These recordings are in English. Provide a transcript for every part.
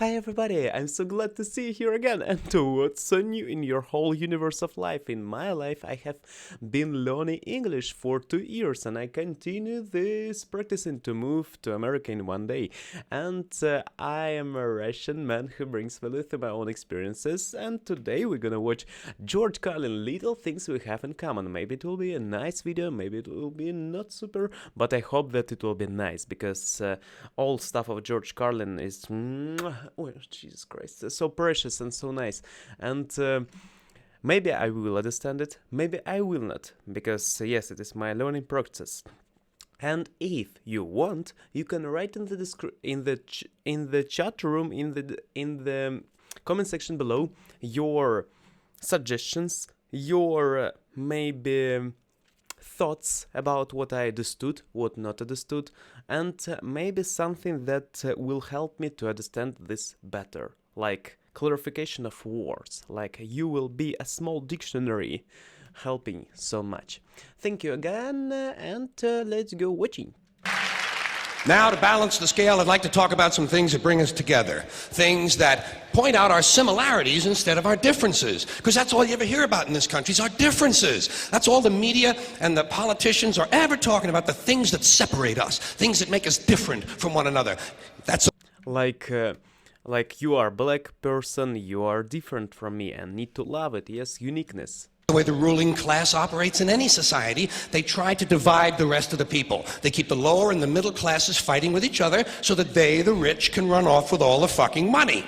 Hi everybody, I'm so glad to see you here again. And what's so new in your whole universe of life? In my life, I have been learning English for 2 years and I continue this practicing to move to America in one day. And I am a Russian man who brings value to my own experiences. And today we're gonna watch George Carlin, Little Things We Have in Common. Maybe it will be a nice video, maybe it will be not super, but I hope that it will be nice because all stuff of George Carlin is oh, Jesus Christ, so precious and so nice. And maybe I will understand it, maybe I will not, because yes, it is my learning process. And if you want, you can write in the in the chat room, in the comment section below, your suggestions, your maybe thoughts about what I understood, what not understood, and maybe something that will help me to understand this better, like clarification of words, like you will be a small dictionary helping so much. Thank you again, and let's go watching. Now, to balance the scale, I'd like to talk about some things that bring us together. Things that point out our similarities instead of our differences. Because that's all you ever hear about in this country is our differences. That's all the media and the politicians are ever talking about, the things that separate us, things that make us different from one another. That's like you are a black person, you are different from me and need to love it. Yes, uniqueness. the way the ruling class operates in any society. They try to divide the rest of the people. They keep the lower and the middle classes fighting with each other so that they, the rich, can run off with all the fucking money.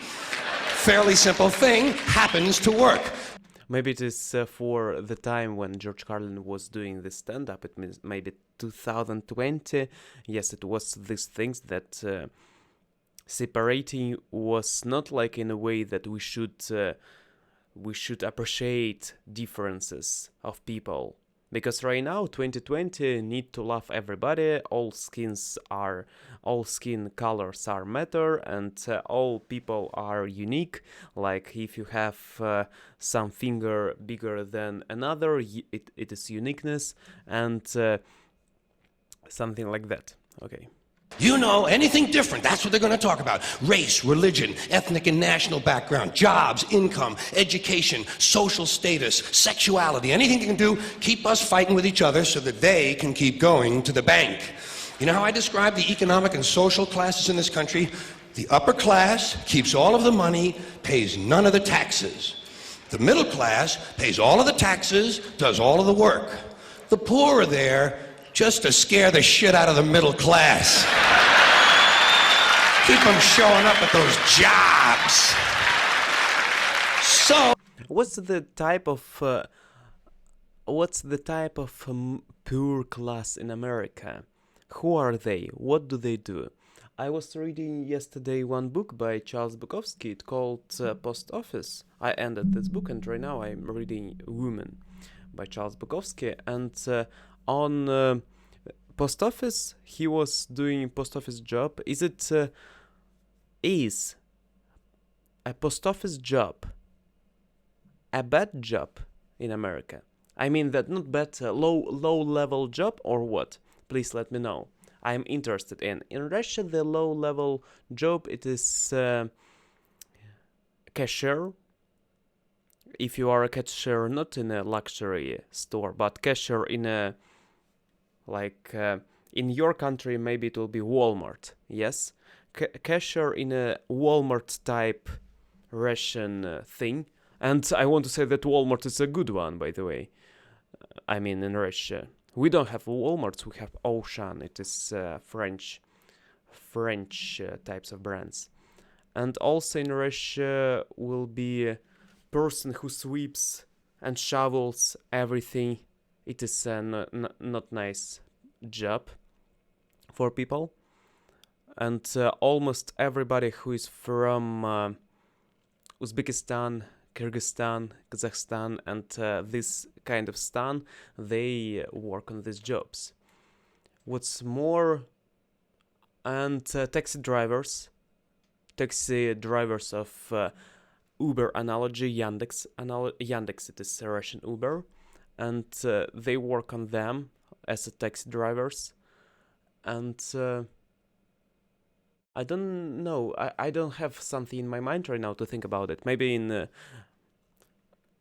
Fairly simple thing, happens to work. Maybe it is for the time when George Carlin was doing the stand-up. It means maybe 2020. Yes, it was these things that separating was not like in a way that we should appreciate differences of people, because right now 2020 need to love everybody. All skin colors are matter, and all people are unique. Like if you have some finger bigger than another, it is uniqueness, and something like that. Okay. You know, anything different, that's what they're going to talk about. Race, religion, ethnic and national background, jobs, income, education, social status, sexuality, anything you can do, keep us fighting with each other so that they can keep going to the bank. You know how I describe the economic and social classes in this country? The upper class keeps all of the money, pays none of the taxes. The middle class pays all of the taxes, does all of the work. The poor are there just to scare the shit out of the middle class. Keep them showing up at those jobs. So, what's the type of poor class in America? Who are they? What do they do? I was reading yesterday one book by Charles Bukowski. It's called Post Office. I ended this book, and right now I'm reading Woman by Charles Bukowski. And on post office, he was doing post office job. Is a post office job a bad job in America? I mean that not bad, low level job, or what? Please let me know. I'm interested in. In Russia, the low level job, it is cashier. If you are a cashier, not in a luxury store, but cashier in a, like in your country, maybe it will be Walmart. Yes, cashier in a Walmart type Russian thing. And I want to say that Walmart is a good one, by the way. I mean, in Russia we don't have Walmarts, we have Auchan. It is French types of brands. And also in Russia will be a person who sweeps and shovels everything. It is a not nice job for people. And almost everybody who is from Uzbekistan, Kyrgyzstan, Kazakhstan, and this kind of stan, they work on these jobs. What's more, and taxi drivers of Uber analogy, Yandex, it is Russian Uber, and they work on them as taxi drivers. And I don't know. I don't have something in my mind right now to think about it. Maybe in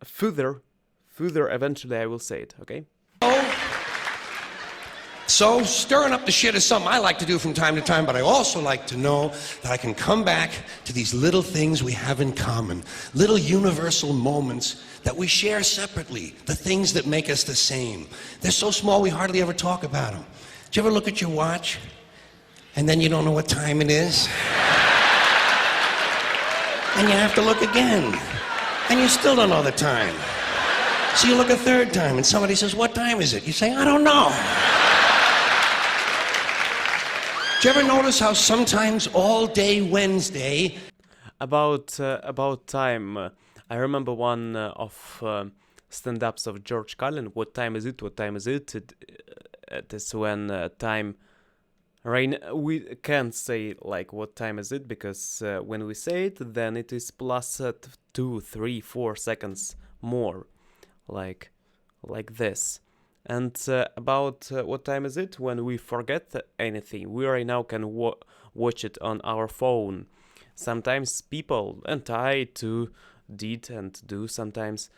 further eventually I will say it, okay? So stirring up the shit is something I like to do from time to time, but I also like to know that I can come back to these little things we have in common, little universal moments that we share separately, the things that make us the same. They're so small we hardly ever talk about them. Do you ever look at your watch and then you don't know what time it is? And you have to look again, and you still don't know the time. So you look a third time and somebody says, "What time is it?" You say, "I don't know." Do you ever notice how sometimes all day Wednesday... About time, I remember one of stand-ups of George Carlin. What time is it? What time is it? It is when time... we can't say like what time is it, because when we say it, then it is plus 2, 3, 4 seconds more, like this. And about what time is it, when we forget anything, we right now can watch it on our phone. Sometimes people, and I too did and do sometimes,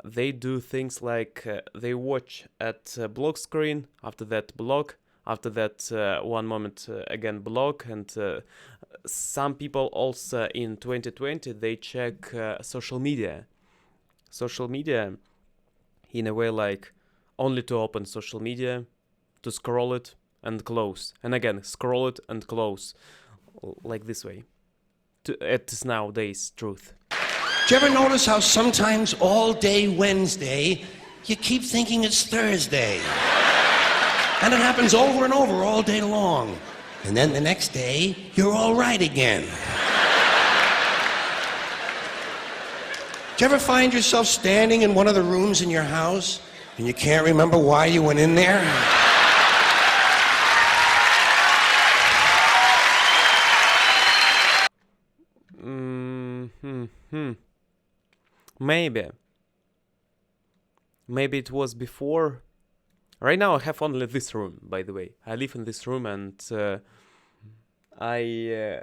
they do things like they watch at block screen, after that block, after that one moment again block, and some people also in 2020 they check social media in a way like only to open social media, to scroll it and close, and again scroll it and close, like this way. It is nowadays truth. Do you ever notice how sometimes all day Wednesday you keep thinking it's Thursday? And it happens over and over all day long. And then the next day, you're all right again. Do you ever find yourself standing in one of the rooms in your house and you can't remember why you went in there? Maybe it was before. Right now I have only this room, by the way. I live in this room, and I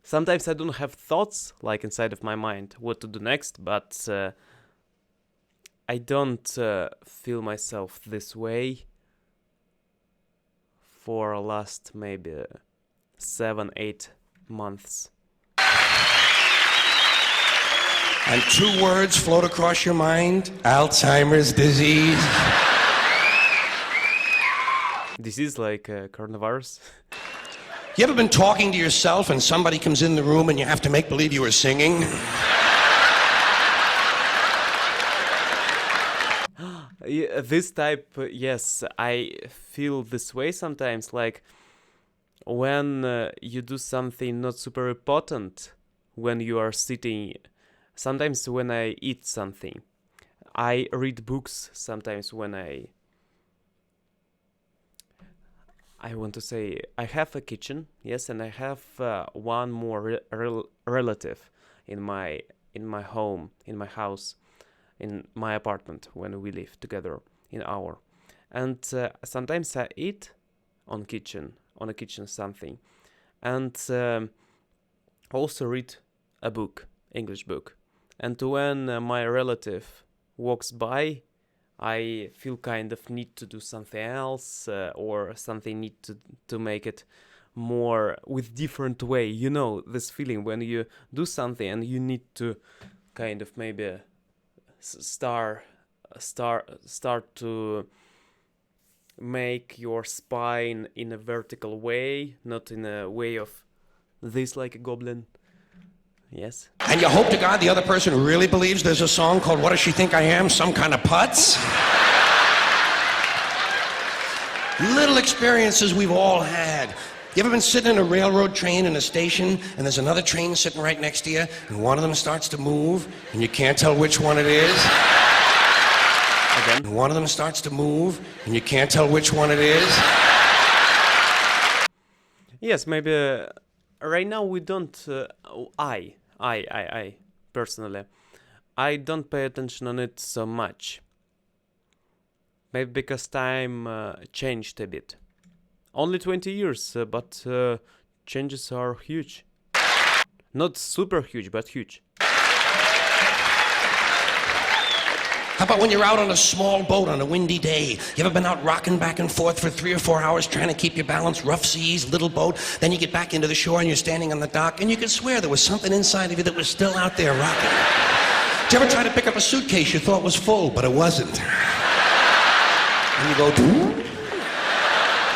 sometimes I don't have thoughts like inside of my mind what to do next, but I don't feel myself this way for last maybe 7-8 months. And 2 words float across your mind: Alzheimer's disease. Disease like coronavirus. You ever been talking to yourself and somebody comes in the room and you have to make believe you were singing? Yeah, this type, yes, I feel this way sometimes, like when you do something not super important, when you are sitting, sometimes when I eat something, I read books, sometimes when I want to say, I have a kitchen, yes, and I have one more relative in my home, in my house, in my apartment when we live together in our. And sometimes I eat on a kitchen something, and also read a book, English book. And when my relative walks by, I feel kind of need to do something else, or something need to make it more with different way. You know this feeling when you do something and you need to kind of maybe start to make your spine in a vertical way, not in a way of this like a goblin. Yes. And you hope to God the other person really believes there's a song called What Does She Think I Am? Some kind of putz? Little experiences we've all had. You ever been sitting in a railroad train in a station and there's another train sitting right next to you and one of them starts to move and you can't tell which one it is? Again. And one of them starts to move and you can't tell which one it is? Yes, maybe right now we don't... I personally, I don't pay attention on it so much. Maybe because time changed a bit. Only 20 years, but changes are huge. Not super huge, but huge. How about when you're out on a small boat on a windy day? You ever been out rocking back and forth for 3 or 4 hours trying to keep your balance? Rough seas, little boat. Then you get back into the shore and you're standing on the dock and you can swear there was something inside of you that was still out there rocking. Did you ever try to pick up a suitcase you thought was full, but it wasn't? And you go,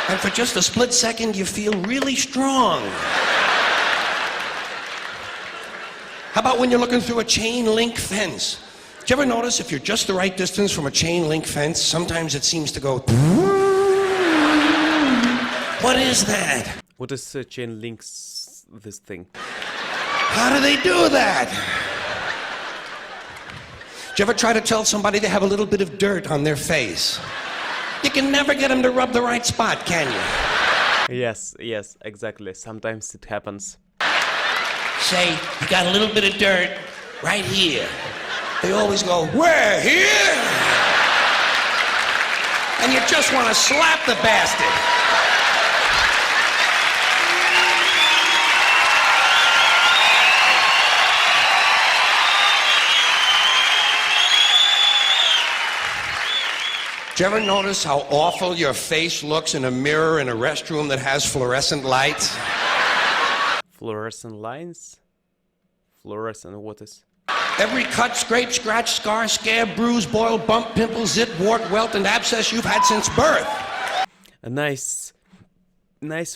and for just a split second you feel really strong. How about when you're looking through a chain link fence? Did you ever notice if you're just the right distance from a chain link fence, sometimes it seems to go... What is that? What is chain links, this thing? How do they do that? Did you ever try to tell somebody they have a little bit of dirt on their face? You can never get them to rub the right spot, can you? Yes, exactly. Sometimes it happens. Say, you got a little bit of dirt right here. They always go, where, here? And you just want to slap the bastard. Do you ever notice how awful your face looks in a mirror in a restroom that has fluorescent lights? Fluorescent lines? Fluorescent what is? Every cut, scrape, scratch, scar, scab, bruise, boil, bump, pimple, zit, wart, welt, and abscess you've had since birth. A nice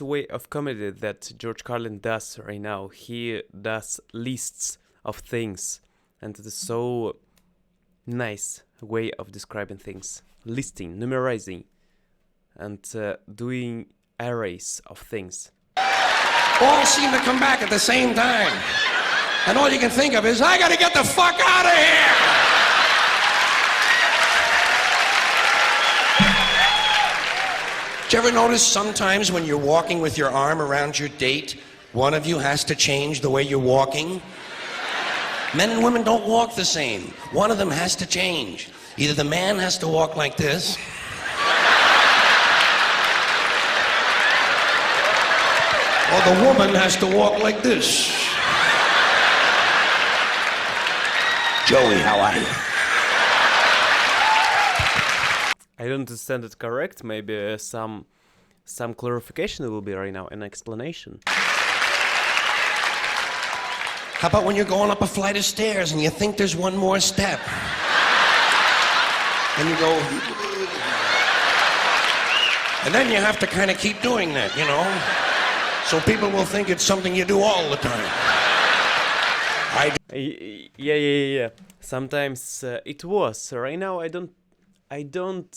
way of comedy that George Carlin does right now. He does lists of things, and it is so nice way of describing things. Listing, numerizing, and doing arrays of things. All seem to come back at the same time. And all you can think of is, I gotta get the fuck out of here! Did you ever notice sometimes when you're walking with your arm around your date, one of you has to change the way you're walking? Men and women don't walk the same. One of them has to change. Either the man has to walk like this, or the woman has to walk like this. Joey, how are you? I don't understand it correct. Maybe some clarification will be right now, an explanation. How about when you're going up a flight of stairs and you think there's one more step? And you go... And then you have to kind of keep doing that, you know? So people will think it's something you do all the time. Yeah. Sometimes it was. Right now, I don't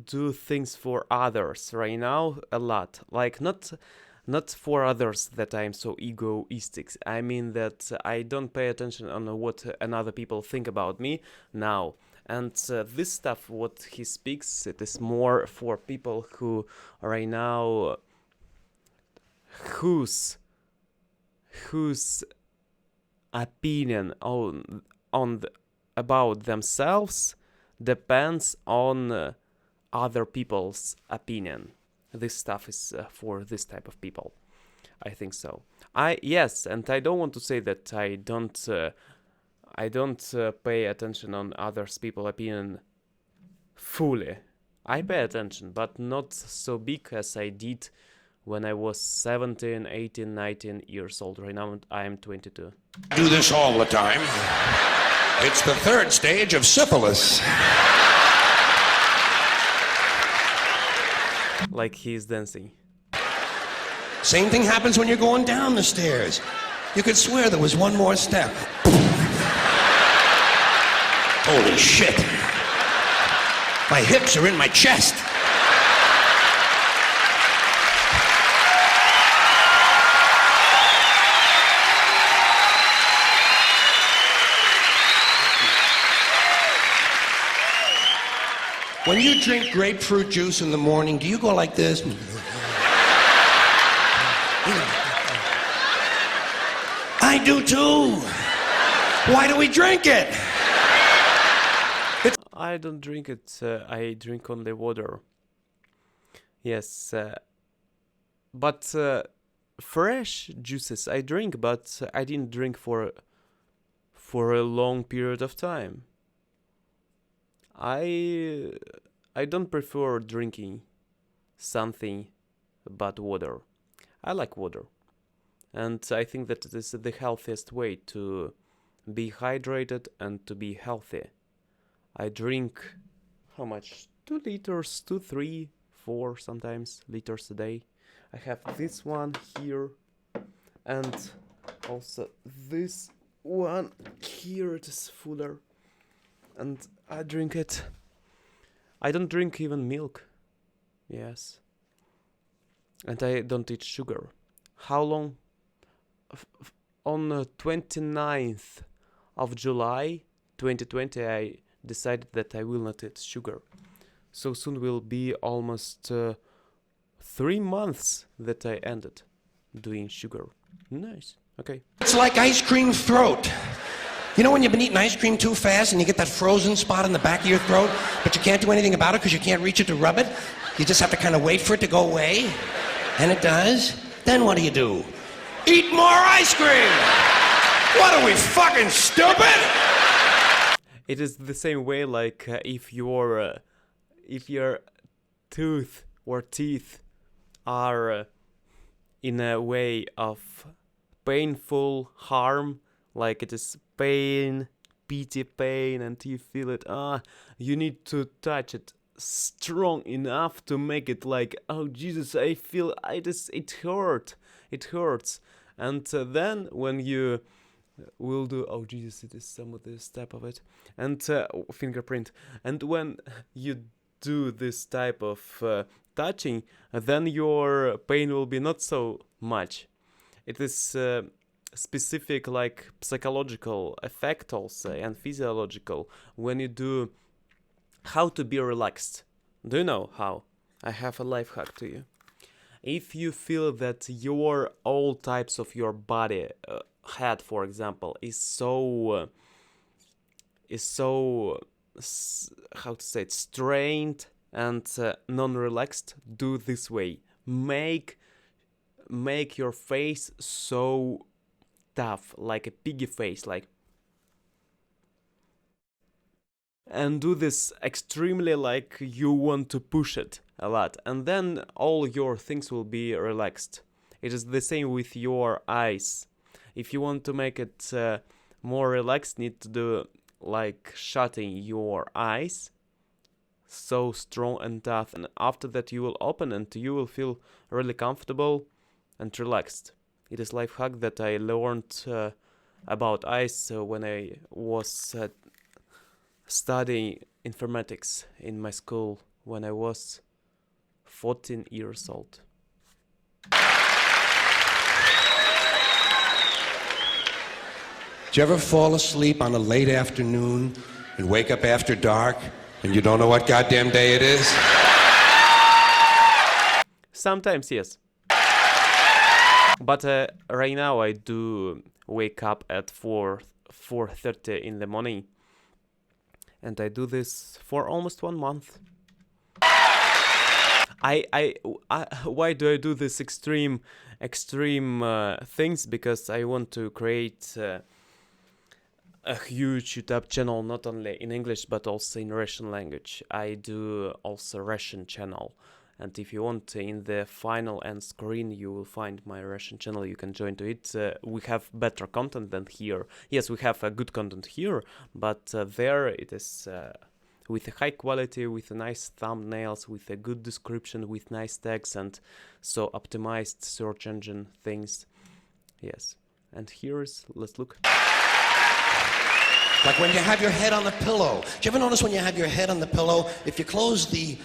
do things for others right now a lot. Like not for others that I'm so egoistic. I mean that I don't pay attention on what another people think about me now. And this stuff, what he speaks, it is more for people who right now whose opinion about themselves depends on other people's opinion. This stuff is for this type of people. I think so. Yes, and I don't want to say that I don't pay attention on others people's opinion fully. I pay attention, but not so big as I did when I was 17, 18, 19 years old. Right now I am 22. Do this all the time. It's the third stage of syphilis. Like he's dancing. Same thing happens when you're going down the stairs. You could swear there was one more step. Holy shit. My hips are in my chest. When you drink grapefruit juice in the morning, do you go like this? I do too. Why do we drink it? I don't drink it. I drink only water. Yes. but fresh juices I drink, but I didn't drink for a long period of time. I don't prefer drinking something but water. I like water, and I think that it is the healthiest way to be hydrated and to be healthy. I drink how much? 2 liters, 2, 3, 4 sometimes liters a day. I have this one here, and also this one here. It is fuller, and I drink it. I don't drink even milk. Yes. And I don't eat sugar. How long? On 29th of July 2020, I decided that I will not eat sugar. So soon will be almost 3 months that I ended doing sugar. Nice. Okay. It's like ice cream throat. You know when you've been eating ice cream too fast and you get that frozen spot in the back of your throat, but you can't do anything about it because you can't reach it to rub it? You just have to kind of wait for it to go away. And it does. Then what do? Eat more ice cream! What are we, fucking stupid? It is the same way like if your tooth or teeth are in a way of painful harm, like it is pain, pity pain, and you feel it, you need to touch it strong enough to make it like, oh Jesus, I feel it hurts. And then when you will do, oh Jesus, it is some of this type of it, and fingerprint, and when you do this type of touching, then your pain will be not so much. It is specific like psychological effect also and physiological when you do how to be relaxed. Do you know how? I have a life hack to you. If you feel that your all types of your body, head for example, is so how to say it, strained and non-relaxed, do this way. Make your face so tough, like a piggy face, like, and do this extremely like you want to push it a lot, and then all your things will be relaxed. It is the same with your eyes. If you want to make it more relaxed, need to do like shutting your eyes so strong and tough, and after that you will open and you will feel really comfortable and relaxed. It is life hack that I learned about eyes when I was studying informatics in my school when I was 14 years old. Did you ever fall asleep on a late afternoon and wake up after dark and you don't know what goddamn day it is? Sometimes, yes. But right now I do wake up at 4:30 in the morning. And I do this for almost 1 month. Why do I do this extreme things? Because I want to create a huge YouTube channel, not only in English but also in Russian language. I do also Russian channel, and if you want, in the final end screen you will find my Russian channel. You can join to it. We have better content than here. Yes, we have good content here, but there it is with a high quality, with a nice thumbnails, with a good description, with nice tags, and so optimized search engine things. Yes, and here's, let's look. Like when you have your head on the pillow. Do you ever notice when you have your head on the pillow, if you close the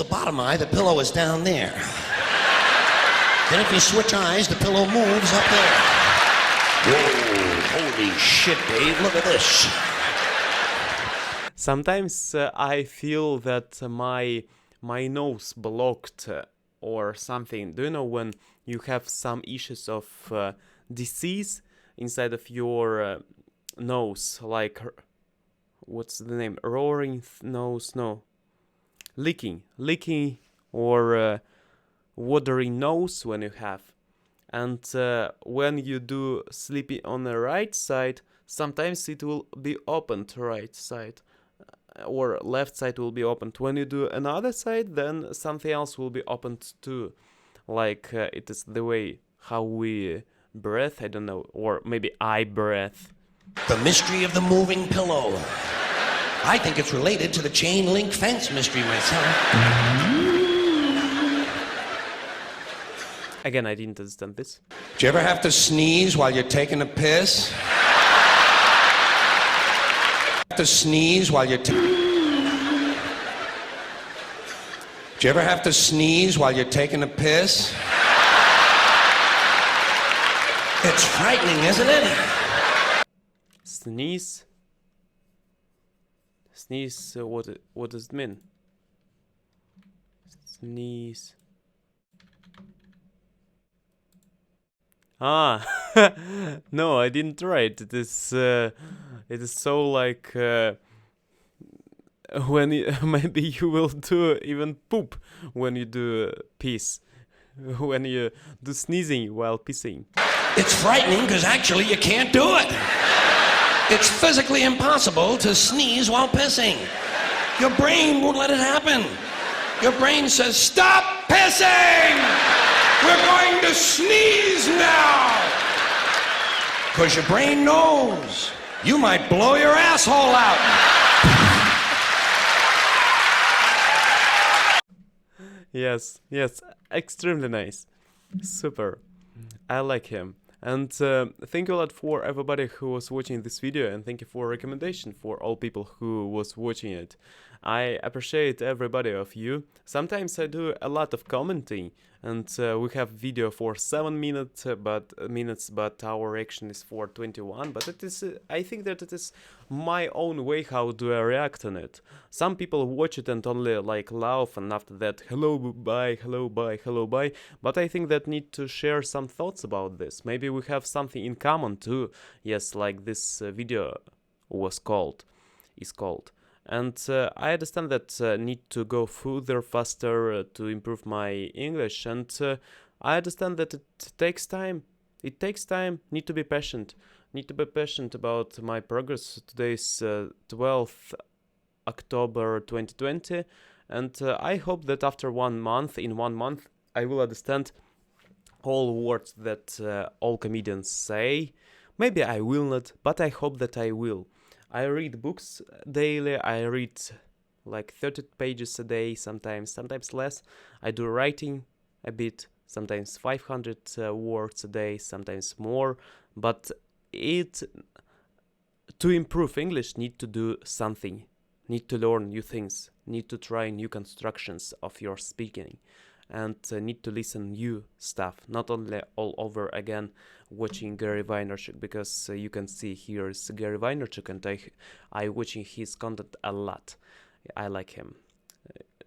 bottom eye, the pillow is down there. Then if you switch eyes, the pillow moves up there. Whoa, holy shit, Dave, look at this. Sometimes I feel that my nose blocked or something. Do you know when you have some issues of disease inside of your nose, like what's the name, roaring nose, no, leaking, or watery nose when you have. And when you do sleepy on the right side, sometimes it will be opened right side, or left side will be opened. When you do another side, then something else will be opened too. Like it is the way how we breathe, I don't know, or maybe I breathe. The mystery of the moving pillow. I think it's related to the chain link fence mystery myself. Again, I didn't understand this. Do you ever have to sneeze while you're taking a piss? Have to sneeze while you're Do you ever have to sneeze while you're taking a piss? It's frightening, isn't it? Sneeze. Sneeze, what does it mean? Sneeze. Ah, no, I didn't write. It is so like when maybe you will do even poop when you do piss, when you do sneezing while pissing. It's frightening because actually you can't do it. It's physically impossible to sneeze while pissing. Your brain won't let it happen. Your brain says, "Stop pissing! We're going to sneeze now!" Because your brain knows you might blow your asshole out. Yes, extremely nice. Super. I like him. And thank you a lot for everybody who was watching this video, and thank you for recommendation for all people who was watching it. I appreciate everybody of you. Sometimes I do a lot of commenting, and we have video for 7 minutes, but our reaction is for 21. But it is, I think that it is my own way how do I react on it. Some people watch it and only like laugh, and after that, hello, bye, hello, bye, hello, bye. But I think that need to share some thoughts about this. Maybe we have something in common too. Yes, like this video is called. And I understand that need to go further, faster to improve my English, and I understand that it takes time. It takes time. Need to be patient. Need to be patient about my progress. Today is 12th October 2020, and I hope that after 1 month, in 1 month, I will understand all words that all comedians say. Maybe I will not, but I hope that I will. I read books daily. I read like 30 pages a day, sometimes less. I do writing a bit, sometimes 500 words a day, sometimes more. But to improve English, need to do something, need to learn new things, need to try new constructions of your speaking, and need to listen new stuff, not only all over again watching Gary Vaynerchuk, because you can see here is Gary Vaynerchuk, and I watching his content a lot. I like him.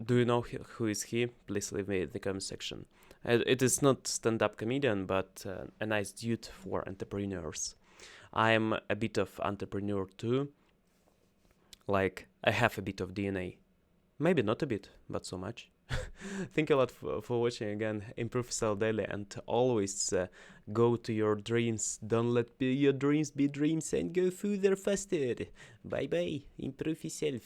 Do you know who is he? Please leave me in the comment section. It is not stand-up comedian, but a nice dude for entrepreneurs. I'm a bit of entrepreneur too. Like, I have a bit of DNA. Maybe not a bit, but so much. Thank you a lot for watching again. Improve yourself daily, and always go to your dreams. Don't let your dreams be dreams, and go further faster. Bye bye. Improve yourself.